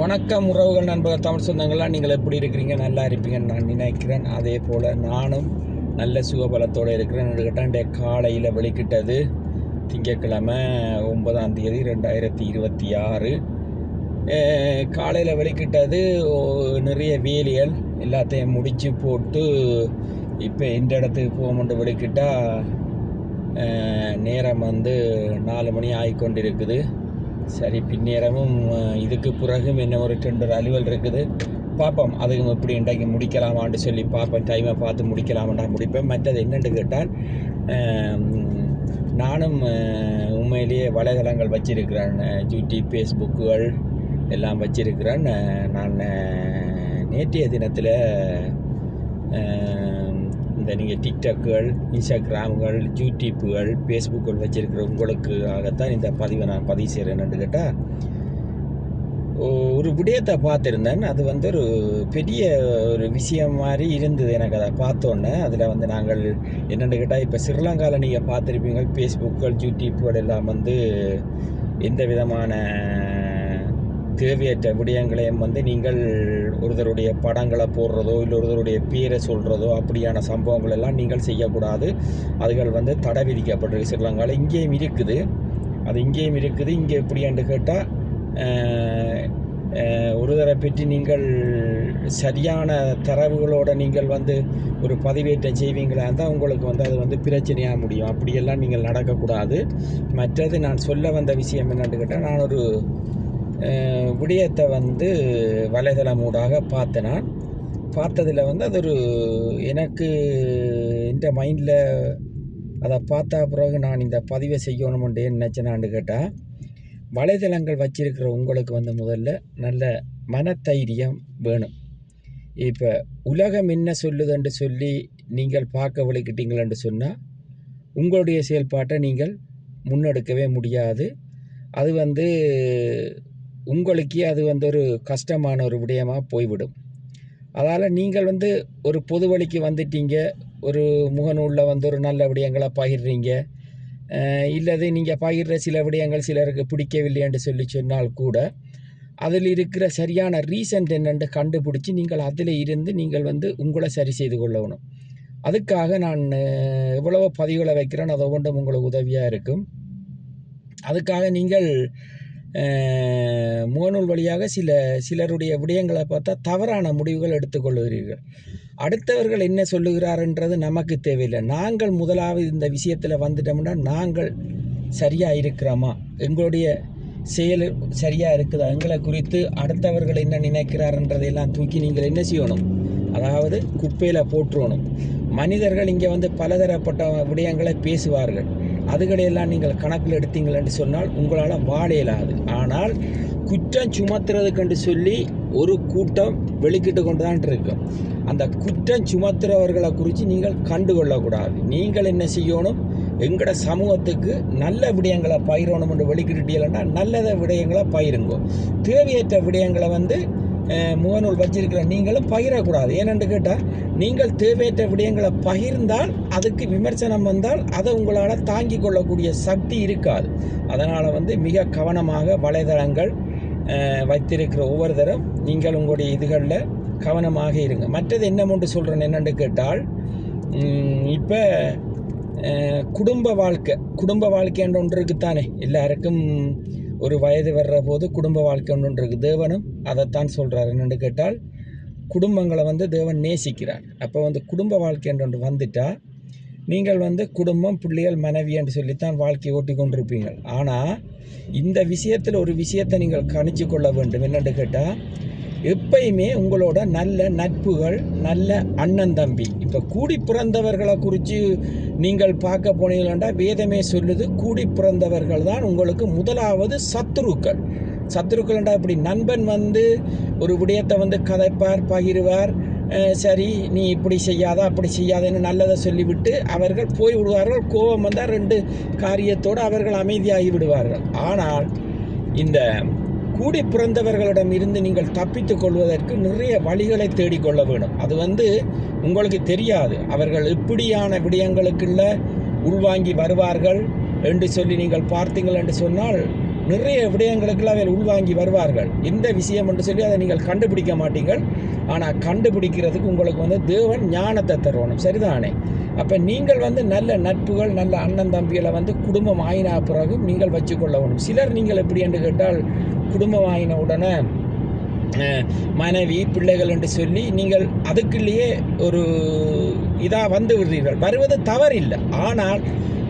வணக்கம் உறவுகள், நண்பர்கள், தமிழ் சொந்தங்கள்லாம் நீங்கள் எப்படி இருக்கிறீங்க? நல்லா இருப்பீங்கன்னு நான் நினைக்கிறேன். அதே போல் நானும் நல்ல சுகபலத்தோடு இருக்கிறேன். கேட்டால் காலையில் வெளிக்கிட்டது திங்கட்கிழமை 9ஆம் தேதி 2026. காலையில் வெளிக்கிட்டது நிறைய வேலைகள் எல்லாத்தையும் முடித்து போட்டு இப்போ இந்த இடத்துக்கு போகமுண்டு வெளிக்கிட்டால் நேரம் 4 மணி ஆகிக்கொண்டிருக்குது. சரி, பின்னேரமும் இதுக்கு பிறகும் என்ன ஒரு 2 அலுவல் இருக்குது. பார்ப்போம், அதுவும் எப்படி இன்றைக்கு முடிக்கலாமான்னு சொல்லி பார்ப்பேன். டைமை பார்த்து முடிக்கலாமாண்டா முடிப்பேன். மற்றது என்னென்று கேட்டால், நானும் உண்மையிலேயே வலைதளங்கள் வச்சிருக்கிறேன். யூடியூப், ஃபேஸ்புக்குகள் எல்லாம் வச்சிருக்கிறேன். நான் நேற்றைய தினத்தில் இந்த நீங்கள் டிக்டாக்குகள், இன்ஸ்டாகிராம்கள், யூடியூப்புகள், ஃபேஸ்புக்குகள் வச்சுருக்கிற உங்களுக்காகத்தான் இந்த பதிவை நான் பதிவு செய்கிறேன்னு கேட்டால், ஒரு விடயத்தை பார்த்துருந்தேன். அது ஒரு பெரிய ஒரு விஷயம் மாதிரி இருந்தது எனக்கு. அதை பார்த்தோன்னே அதில் நாங்கள் என்னென்னு கேட்டால், இப்போ ஸ்ரீலங்காவில் நீங்கள் பார்த்துருப்பீங்க, ஃபேஸ்புக்குகள், யூடியூப்புகள் எல்லாம் எந்த விதமான தேவையற்ற விடயங்களையும் நீங்கள் ஒருத்தருடைய படங்களை போடுறதோ இல்லை ஒருத்தருடைய பேரை சொல்கிறதோ அப்படியான சம்பவங்கள் எல்லாம் நீங்கள் செய்யக்கூடாது. அதுகள் தடை விதிக்கப்பட்டிருக்கு ஸ்ரீலங்காவில். இங்கேயும் இருக்குது, அது இங்கேயும் இருக்குது. இங்கே எப்படியான்னு கேட்டால், ஒருத்தரை பற்றி நீங்கள் சரியான தரவுகளோடு நீங்கள் ஒரு பதிவேற்றம் செய்வீங்களா இருந்தால் உங்களுக்கு அது பிரச்சனையாக முடியும். அப்படியெல்லாம் நீங்கள் நடக்கக்கூடாது. மற்றது நான் சொல்ல வந்த விஷயம் என்னென்னு கேட்டால், நான் ஒரு விடயத்தை வலைதளம் ஊடாக பார்த்ததில் அது ஒரு எனக்கு இந்த மைண்டில் அதை பார்த்தா பிறகு நான் இந்த பதிவை செய்யணுமென்று நினச்சேனான்னு கேட்டால், வலைதளங்கள் வச்சிருக்கிற உங்களுக்கு முதல்ல நல்ல மனத்தைரியம் வேணும். இப்போ உலகம் என்ன சொல்லுதுன்னு சொல்லி நீங்கள் பார்க்க விளக்கிட்டீங்களென்று சொன்னால் உங்களுடைய செயல்பாட்டை நீங்கள் முன்னெடுக்கவே முடியாது. அது உங்களுக்கே அது ஒரு கஷ்டமான ஒரு விடயமாக போய்விடும். அதால் நீங்கள் ஒரு பொது வழிக்கு வந்துட்டீங்க, ஒரு முகநூலில் ஒரு நல்ல விடயங்களை பகிர்றீங்க, இல்லது நீங்கள் பகிர்ற சில விடயங்கள் சிலருக்கு பிடிக்கவில்லை என்று சொன்னால் கூட அதில் இருக்கிற சரியான ரீசன் என்னென்று கண்டுபிடிச்சி நீங்கள் அதில் இருந்து நீங்கள் உங்களை சரி செய்து கொள்ளணும். அதுக்காக நான் எவ்வளவோ பதிவுகளை வைக்கிறேன். அதை ஒன்றும் உங்களுக்கு உதவியாக இருக்கும். அதுக்காக நீங்கள் முகநூல் வழியாக சிலருடைய விடயங்களை பார்த்தா தவறான முடிவுகள் எடுத்துக்கொள்கிறீர்கள். அடுத்தவர்கள் என்ன சொல்லுகிறார்ன்றது நமக்கு தேவையில்லை. நாங்கள் முதலாவது இந்த விஷயத்தில் வந்துட்டோம்னா நாங்கள் சரியாக இருக்கிறோமா, எங்களுடைய செயல் சரியாக இருக்குதா, எங்களை குறித்து அடுத்தவர்கள் என்ன நினைக்கிறார்ன்றதையெல்லாம் தூக்கி நீங்கள் என்ன செய்யணும், அதாவது குப்பையில் போட்டுறணும். மனிதர்கள் இங்கே பலதரப்பட்ட விடயங்களை பேசுவார்கள். அதுகளையெல்லாம் நீங்கள் கணக்கில் எடுத்தீங்கள் என்று சொன்னால் உங்களால் வாழ இயலாது. ஆனால் குற்றம் சுமத்துறதுக்கென்று சொல்லி ஒரு கூட்டம் வெளிக்கிட்டு கொண்டு தான் இருக்கும். அந்த குற்றம் சுமத்துறவர்களை குறித்து நீங்கள் கண்டுகொள்ளக்கூடாது. நீங்கள் என்ன செய்யணும், எங்களோட சமூகத்துக்கு நல்ல விடயங்களை பயிரணும் என்று வெளிக்கிட்டீங்கன்னா நல்லத விடயங்களை பயிருங்கோ. தேவையற்ற விடயங்களை முகநூல் வச்சிருக்கிற நீங்களும் பகிரக்கூடாது. ஏனென்று கேட்டால், நீங்கள் தேவையற்ற விடயங்களை பகிர்ந்தால் அதுக்கு விமர்சனம் வந்தால் அதை உங்களால் தாங்கி கொள்ளக்கூடிய சக்தி இருக்காது. அதனால் மிக கவனமாக வலைதளங்கள் வைத்திருக்கிற ஒவ்வொருத்தரும் நீங்கள் உங்களுடைய இதுகளில் கவனமாக இருங்க. மற்றது என்னமென்று சொல்கிறேன் என்னென்று கேட்டால், இப்போ குடும்ப வாழ்க்கைன்ற ஒன்று இருக்குத்தானே. எல்லாருக்கும் ஒரு வயது வர்ற போது குடும்ப வாழ்க்கை ஒன்று இருக்குது. தேவனும் அதைத்தான் சொல்கிறார். என்னென்னு கேட்டால், குடும்பங்களை தேவன் நேசிக்கிறார். அப்போ குடும்ப வாழ்க்கை என்று வந்துட்டால் நீங்கள் குடும்பம், பிள்ளைகள், மனைவி என்று சொல்லித்தான் வாழ்க்கையை ஓட்டி கொண்டிருப்பீங்க. ஆனால் இந்த விஷயத்தில் ஒரு விஷயத்தை நீங்கள் கணிச்சு கொள்ள வேண்டும். என்னென்னு கேட்டால், எப்பயுமே உங்களோட நல்ல நட்புகள், நல்ல அண்ணன் தம்பி, இப்போ கூடி பிறந்தவர்களை குறித்து நீங்கள் பார்க்க போனீங்கன்னா வேதமே சொல்லுது, கூடி பிறந்தவர்கள் தான் உங்களுக்கு முதலாவது சத்துருக்கள். சத்துருக்கள்ண்டா இப்படி நண்பன் ஒரு விடயத்தை கதைப்பார், பகிர்வார், சரி நீ இப்படி செய்யாத அப்படி செய்யாதன்னு நல்லதை சொல்லிவிட்டு அவர்கள் போய் விடுவார்கள். கோபம் வந்தால் 2 காரியத்தோடு அவர்கள் அமைதியாகி விடுவார்கள். ஆனால் இந்த கூடி பிறந்தவர்களிடம் இருந்து நீங்கள் தப்பித்துக் கொள்வதற்கு நிறைய வழிகளை தேடிக்கொள்ள வேண்டும். அது உங்களுக்கு தெரியாது. அவர்கள் இப்படியான விடயங்களுக்குள்ள உள்வாங்கி வருவார்கள் என்று சொல்லி நீங்கள் பார்த்தீங்கள் என்று சொன்னால் நிறைய விடயங்களுக்கெல்லாம் அவர் உள்வாங்கி வருவார்கள். இந்த விஷயம் என்று சொல்லி அதை நீங்கள் கண்டுபிடிக்க மாட்டீங்கள். ஆனால் கண்டுபிடிக்கிறதுக்கு உங்களுக்கு வந்து தேவன் ஞானத்தை தருவணும். சரிதானே? அப்போ நீங்கள் வந்து நல்ல நட்புகள், நல்ல அண்ணன் தம்பிகளை வந்து குடும்பம் ஆயினா பிறகும் நீங்கள் வச்சுக்கொள்ளணும். சிலர் நீங்கள் எப்படி என்று கேட்டால், குடும்பம் ஆயின உடனே மனைவி பிள்ளைகள் என்று சொல்லி நீங்கள் அதுக்குள்ளேயே ஒரு இதாக வந்து விடுறீர்கள். வருவது தவறில்லை. ஆனால்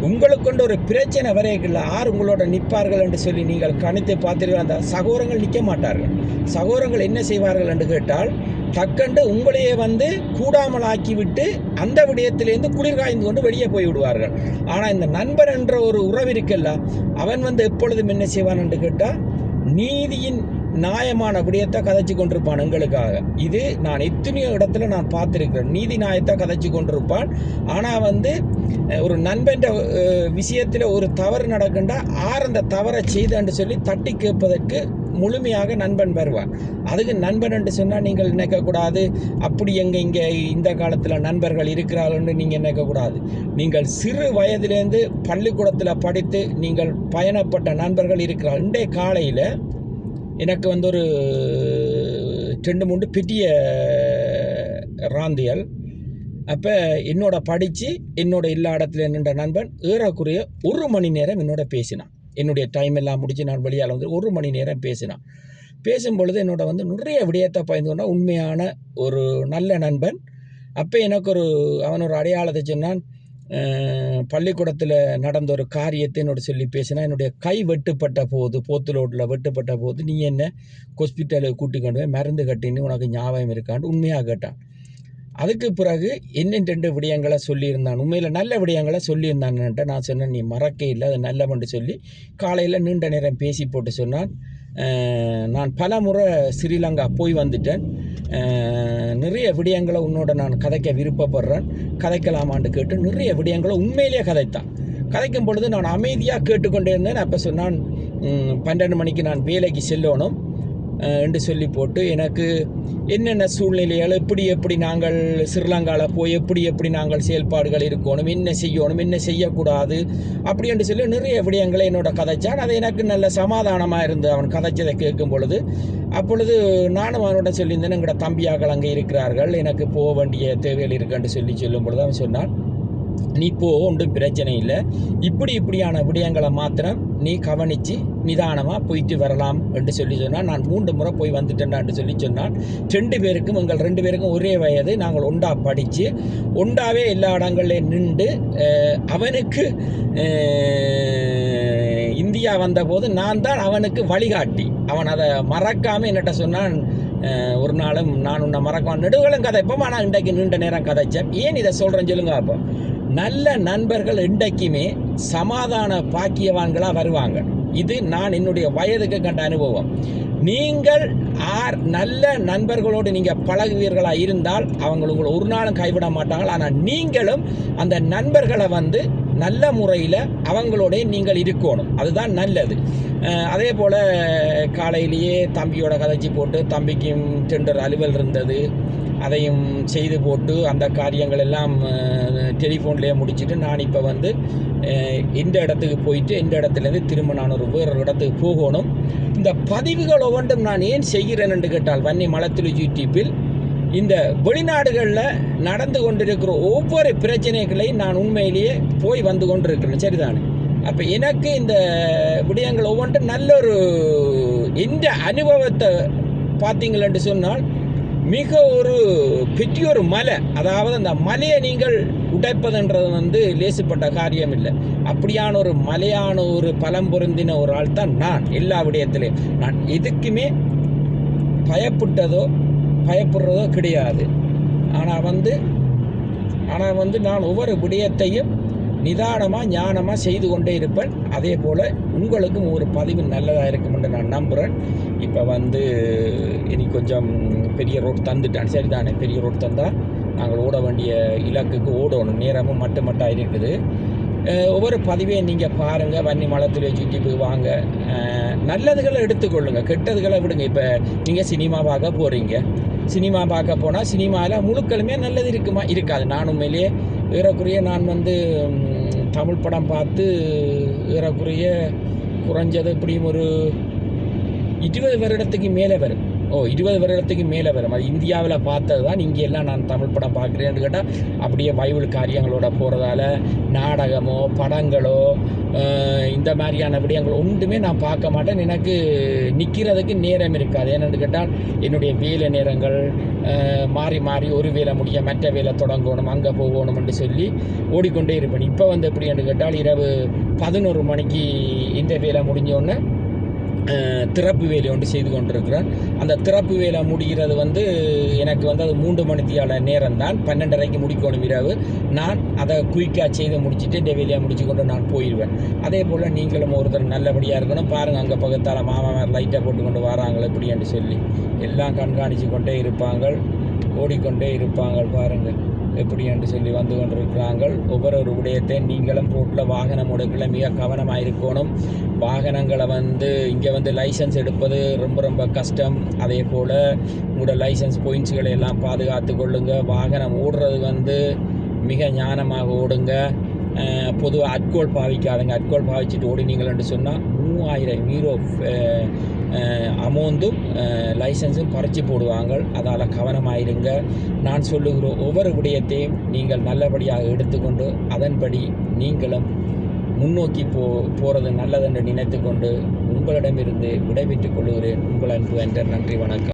உங்களுக்கு ஒரு பிரச்சனை வரையில்லை யார் உங்களோட நிற்பார்கள் என்று சொல்லி நீங்கள் கணித்து பார்த்தீர்கள். அந்த சகோதரங்கள் நிற்க மாட்டார்கள். சகோதரங்கள் என்ன செய்வார்கள் என்று கேட்டால், டக்கண்டு உங்களையே வந்து கூடாமல் ஆக்கிவிட்டு அந்த விடயத்திலேருந்து குளிர் காய்ந்து கொண்டு வெளியே போய் விடுவார்கள். ஆனால் இந்த நண்பர் என்ற ஒரு உறவு இருக்கல்ல, அவன் வந்து எப்பொழுதும் என்ன செய்வான் என்று கேட்டால், நீதியின் நியாயமான விடயத்தை கதைச்சு கொண்டிருப்பான் எங்களுக்காக. இது நான் எத்தனையோ இடத்துல நான் பார்த்துருக்கிறேன். நீதி நியாயத்தை கதைச்சு கொண்டிருப்பான். ஆனால் வந்து ஒரு நண்பன் விஷயத்தில் ஒரு தவறு நடக்குண்டா அந்த தவறை செய்தன்னு சொல்லி தட்டி கேட்பதற்கு முழுமையாக நண்பன் வருவார். அதுக்கு நண்பன் என்று சொன்னால் நீங்கள் நினைக்கக்கூடாது அப்படி இங்கே இந்த காலத்தில் நண்பர்கள் இருக்கிறார்கள்னு நீங்கள் நினைக்கக்கூடாது. நீங்கள் சிறு வயதிலேருந்து பள்ளிக்கூடத்தில் படித்து நீங்கள் பயணப்பட்ட நண்பர்கள் இருக்கிறார். இன்றைய காலையில் எனக்கு வந்து ஒரு 2-3 பெரிய ராந்தியல். அப்போ என்னோட படித்து என்னோட எல்லா இடத்துல நின்ற நண்பன் ஏறக்குறைய 1 மணி நேரம் என்னோட பேசினான். என்னுடைய டைம் எல்லாம் முடித்து நான் வெளியால் வந்து 1 மணி நேரம் பேசினான். பேசும்பொழுது என்னோட வந்து நிறைய விடயத்தை பயந்துனா உண்மையான ஒரு நல்ல நண்பன். அப்போ எனக்கு அவன் ஒரு அடையாளத்தை சொன்னான். பள்ளிக்கூடத்தில் நடந்த ஒரு காரியத்தை என்னோட சொல்லி பேசினா, என்னுடைய கை வெட்டுப்பட்ட போது, போத்துலோட்டில் வெட்டுப்பட்ட போது நீ என்ன ஹாஸ்பிட்டலுக்கு கூட்டி கொண்டு போய் மருந்து கட்டின்னு உனக்கு ஞாபகம் இருக்கான்னு உண்மையாக கேட்டான். அதுக்கு பிறகு என்னென்று விடயங்களை சொல்லியிருந்தான். உண்மையில் நல்ல விடயங்களை சொல்லியிருந்தான்ன்ட்டு நான் சொன்னேன், நீ மறக்க இல்லை, அது நல்லவன்று சொல்லி காலையில் நீண்ட நேரம் பேசி போட்டு சொன்னான். நான் பல முறை ஸ்ரீலங்கா போய் வந்துட்டேன். நிறைய விடயங்களை உன்னோட நான் கதைக்க விருப்பப்படுறேன், கதைக்கலாமான்னு கேட்டு நிறைய விடயங்களை உண்மையிலேயே கதைத்தான். கதைக்கும் பொழுது நான் அமைதியாக கேட்டுக்கொண்டே இருந்தேன். அப்போ சொன்னான், 12 மணிக்கு நான் வேலைக்கு செல்லணும் என்று சொல்லி போட்டு எனக்கு என்னென்ன சூழ்நிலைகள் எப்படி நாங்கள் ஸ்ரீலங்காவில் போய் எப்படி நாங்கள் செயல்பாடுகள் இருக்கணும், என்ன செய்யணும், என்ன செய்யக்கூடாது அப்படி என்று சொல்லி நிறைய விடயங்களை என்னோட கதைச்சான். அது எனக்கு நல்ல சமாதானமாக இருந்து அவன் கதைச்சதை கேட்கும் பொழுது. அப்பொழுது நானும் அவனோட சொல்லியிருந்தேன், எங்களோட தம்பியாக்கள் அங்கே இருக்கிறார்கள், எனக்கு போக வேண்டிய தேவைகள் இருக்குன்னு சொல்லும் பொழுது அவன் சொன்னான், நீ போ, ஒன்றும் பிரச்சனை இல்லை, இப்படியான விடயங்களை மாத்திரம் நீ கவனித்து நிதானமாக போயிட்டு வரலாம் என்று சொல்லி சொன்னால். நான் 3 முறை போய் வந்துட்டேன்டான்னு சொல்லி சொன்னான். 2 பேருக்கும் எங்கள் 2 பேருக்கும் ஒரே வயது. நாங்கள் ஒண்டா படித்து ஒண்டாவே எல்லா இடங்கள்லையும் நின்று அவனுக்கு இந்தியா வந்தபோது நான் தான் அவனுக்கு வழிகாட்டி. அவன் அதை மறக்காமல் என்னட்ட சொன்னான், ஒரு நாளும் நான் உன்னை மறக்காம நெடுகளும் கதைப்போம், ஆனால் இன்றைக்கு நீண்ட நேரம் கதைச்சேன். ஏன் இதை சொல்கிறேன்னு சொல்லுங்க. அப்போ நல்ல நண்பர்கள் இன்றைக்குமே சமாதான பாக்கியவான்களாக வருவாங்க. இது நான் என்னுடைய வயதுக்கு கண்ட அனுபவம். நீங்கள் நல்ல நண்பர்களோடு நீங்கள் பழகுவீர்களாக இருந்தால் அவங்க உங்களை ஒரு நாளும் கைவிட மாட்டாங்க. ஆனால் நீங்களும் அந்த நண்பர்களை வந்து நல்ல முறையில் அவங்களோட நீங்கள் இருக்கணும், அதுதான் நல்லது. அதே போல் காலையிலேயே தம்பியோட கதைச்சி போட்டு, தம்பிக்கும் டெண்டர் அலுவல் இருந்தது, அதையும் செய்து போட்டு அந்த காரியங்கள் எல்லாம் டெலிஃபோன்லேயே முடிச்சுட்டு நான் இப்போ வந்து இந்த இடத்துக்கு போயிட்டு இந்த இடத்துலேருந்து திரும்ப நான் வேறொரு இடத்துக்கு போகணும். இந்த பதிவுகள் ஒவ்வொன்றும் நான் ஏன் செய்கிறேன் என்று கேட்டால், வன்னி மலத்துளி யூடியூப்பில் இந்த வெளிநாடுகளில் நடந்து கொண்டிருக்கிற ஒவ்வொரு பிரச்சனைகளையும் நான் உண்மையிலேயே போய் வந்து கொண்டு இருக்கிறேன். சரிதானே? அப்போ எனக்கு இந்த விடயங்கள் ஒவ்வொன்றும் நல்ல ஒரு இந்த அனுபவத்தை பார்த்தீங்களென்று சொன்னால், மிக ஒரு பெரிய ஒரு மலை, அதாவது அந்த மலையை நீங்கள் உடைப்பதுன்றது வந்து லேசுப்பட்ட காரியம் இல்லை. அப்படியான ஒரு மலையான ஒரு பலம் பொருந்தின ஒரு ஆள் தான் நான். எல்லா விடயத்திலையும் நான் எதுக்குமே பயப்படுறதோ கிடையாது. ஆனால் வந்து நான் ஒவ்வொரு விடயத்தையும் நிதானமாக ஞானமாக செய்து கொண்டே இருப்பேன். அதே போல் உங்களுக்கும் ஒரு பதிவு நல்லதாக இருக்கும் என்று நான் நம்புகிறேன். இப்போ வந்து இனி கொஞ்சம் பெரிய ரோட் தந்துட்டான். சரிதானே? பெரிய ரோட் தந்தால் நாங்கள் ஓட வேண்டிய இலக்குக்கு ஓடணும். நேரமும் மட்டுமட்டாக இருக்குது. ஒவ்வொரு பதிவையும் நீங்கள் பாருங்கள். வன்னி மலத்துளி யூடியூப்புக்கு வாங்க. நல்லதுகளை எடுத்துக்கொள்ளுங்க, கெட்டதுகளை விடுங்க. இப்போ நீங்கள் சினிமா பார்க்க போகிறீங்க, சினிமா பார்க்க போனால் சினிமாவில் முழுக்களுமே நல்லது இருக்குமா? இருக்காது. நான் உண்மையிலேயே ஏறக்குறைய நான் வந்து தமிழ் படம் பார்த்து ஏறக்குறைய குறைஞ்சது இப்படியும் ஒரு 20 வருடத்துக்கு மேலே வரும். 20 வருடத்துக்கு மேலே வரும். அது இந்தியாவில் பார்த்தது தான். இங்கே எல்லாம் நான் தமிழ் படம் பார்க்குறேன்னு கேட்டால் அப்படியே பைபிள் காரியங்களோட போகிறதால நாடகமோ படங்களோ இந்த மாதிரியான விடயங்கள் ஒன்றுமே நான் பார்க்க மாட்டேன். எனக்கு நிற்கிறதுக்கு நேரம் இருக்காது. ஏன்னு கேட்டால் என்னுடைய வேலை நேரங்கள் மாறி மாறி ஒரு வேலை முடிய மற்ற வேலை தொடங்கணும், அங்கே போகணும்னு சொல்லி ஓடிக்கொண்டே இருப்பேன். இப்போ வந்து எப்படின்னு கேட்டால் இரவு 11 மணிக்கு இந்த வேலை முடிஞ்சோடனே திறப்பு வேலை ஒன்று செய்து கொண்டிருக்கிறேன். அந்த திறப்பு வேலை முடிகிறது வந்து எனக்கு வந்து அது 3 மணித்தியால நேரம் தான். 12:30க்கு முடிக்கணும் இரவு. நான் அதை குயிக்காக செய்து முடிச்சுட்டு இந்த வேலையை முடிச்சு கொண்டு நான் போயிடுவேன். அதே போல் நீங்களும் ஒருத்தர் நல்லபடியாக இருக்கணும். பாருங்கள், அங்கே பக்கத்தால் மாமா லைட்டை போட்டு கொண்டு வராங்களே இப்படின்னு சொல்லி எல்லாம் கண்காணித்து கொண்டே இருப்பாங்க, ஓடிக்கொண்டே இருப்பாங்க. பாருங்கள் எப்படி என்று சொல்லி வந்து கொண்டிருக்கிறார்கள். ஒவ்வொரு விடயத்தை நீங்களும் ரோட்டில் வாகனம் ஓடுக்கல மிக கவனமாக இருக்கணும். வாகனங்களை வந்து இங்கே வந்து லைசன்ஸ் எடுப்பது ரொம்ப ரொம்ப கஷ்டம். அதே போல் உங்களோட லைசன்ஸ் பாயிண்ட்ஸ்களை எல்லாம் பாதுகாத்து கொள்ளுங்க. வாகனம் ஓடுறது வந்து மிக ஞானமாக ஓடுங்க. பொதுவாக அட்கோல் பாவிக்காதுங்க. அட்கோல் பாவிச்சுட்டு ஓடினீங்களென்று சொன்னால் 3000 யூரோ அமௌண்ட்டும் லைசன்ஸும் பறிச்சு போடுவாங்க. அதால் கவனமாயிருங்க. நான் சொல்லுகிற ஒவ்வொரு விடயத்தையும் நீங்கள் நல்லபடியாக எடுத்துக்கொண்டு அதன்படி நீங்களும் முன்னோக்கி போகிறது நல்லதென்று நினைத்து கொண்டு உங்களிடமிருந்து விடைபெற்றுக் கொள்கிறேன். உங்கள் அன்பு என்ற நன்றி, வணக்கம்.